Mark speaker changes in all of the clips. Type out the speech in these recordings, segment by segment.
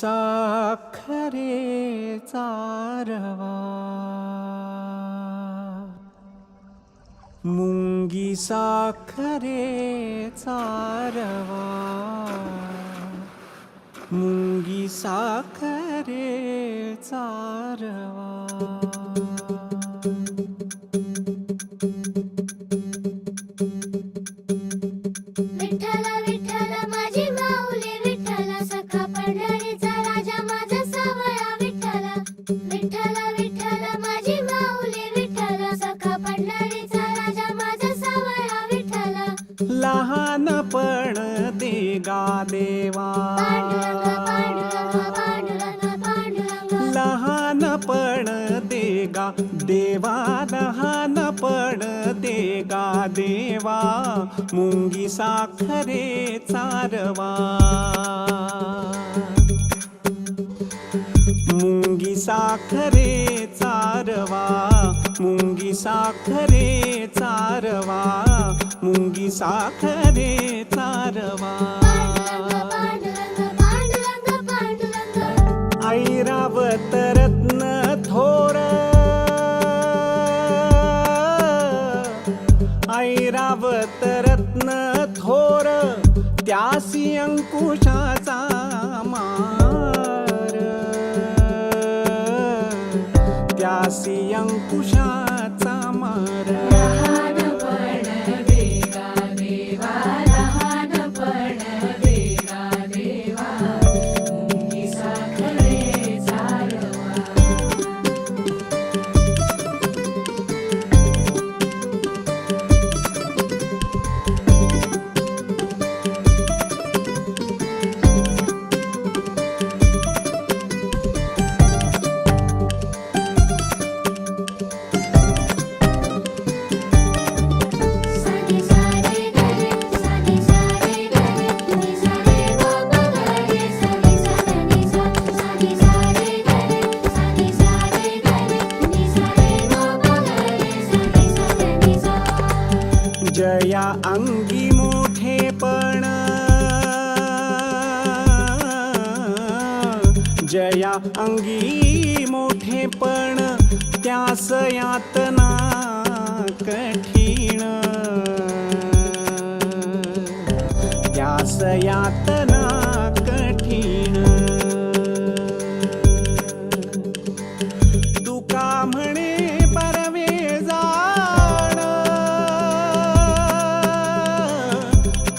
Speaker 1: साखरेचा रवा, मुंगी साखरेचा रवा, मुंगी साखरेचा रवा.
Speaker 2: विठ्ठला विठ्ठला माझी माऊली विठ्ठला, सखा पंढरीचा राजा माझा सावळा विठ्ठला. विठ्ठला विठ्ठला माझी माऊली विठ्ठला, सखा पंढरीचा राजा माझा सावळा विठ्ठला.
Speaker 1: लहानपण दे गा देवा,
Speaker 2: पांडुरंग पांडुरंग पांडुरंग पांडुरंग.
Speaker 1: लहानपण दे गा देवा, लहानपण दे गा देवा, मुंगी साखरेचा रवा, मुंगी साखरेचा रवा, मुंगी साखरेचा रवा, मुंगी साखरेचा रवा.
Speaker 2: पांडुरंग पांडुरंग पांडुरंग.
Speaker 1: ऐरावत रत्न थोर, ऐरावत रत्न थोर, त्यासी अंकुशाचा मार, त्यासी अंकुशाचा मार.
Speaker 3: लहानपण दे गा देवा, लहानपण दे गा देवा, मुंगी साखरेचा रवा.
Speaker 2: सानी सारे गरे सानी सारे गरे नि सारे बाबा गरे सानी सारे नि सा. सानी सारे गरे सानी सारे गरे नि सारे बाबा गरे सानी सारे नि सा.
Speaker 1: जया अंगी मोठेपण, जया अंगी मोठेपण, त्यास यातना कठीण, त्यास यातना कठीण. तुका म्हणे बरवे जाण,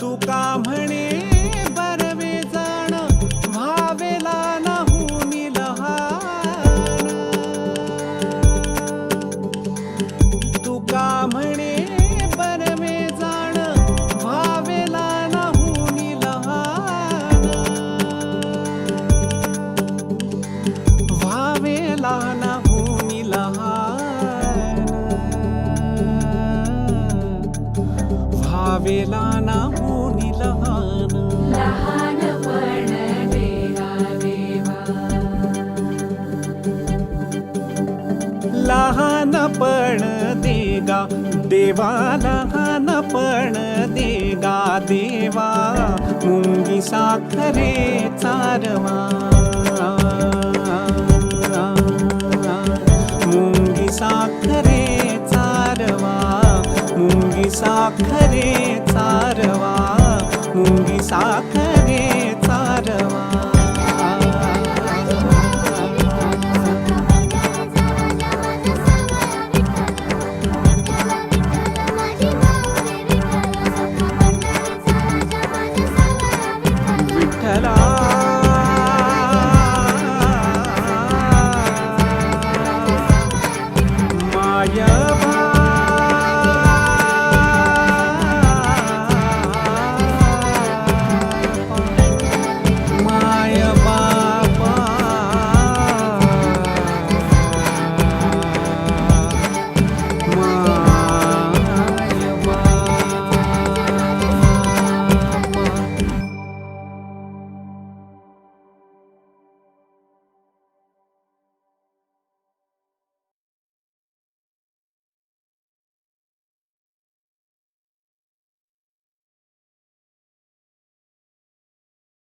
Speaker 1: तुका म्हणे बरवे जाण, व्हावेला नाहुनी लहान. तुका म्हणे बरवे जाण, व्हावेला नाहुनी लहान, व्हावेला नाहुनी लहान, व्हावेला नाहुनी लहान.
Speaker 3: लहानपण दे गा देवा,
Speaker 1: लहानपण दे गा देवा, लहानपण दे गा देवा, मुंगी साखरेचा रवा, मुंगी साखरेचा रवा, मुंगी साखरेचा रवा, मुंगी साखरेचा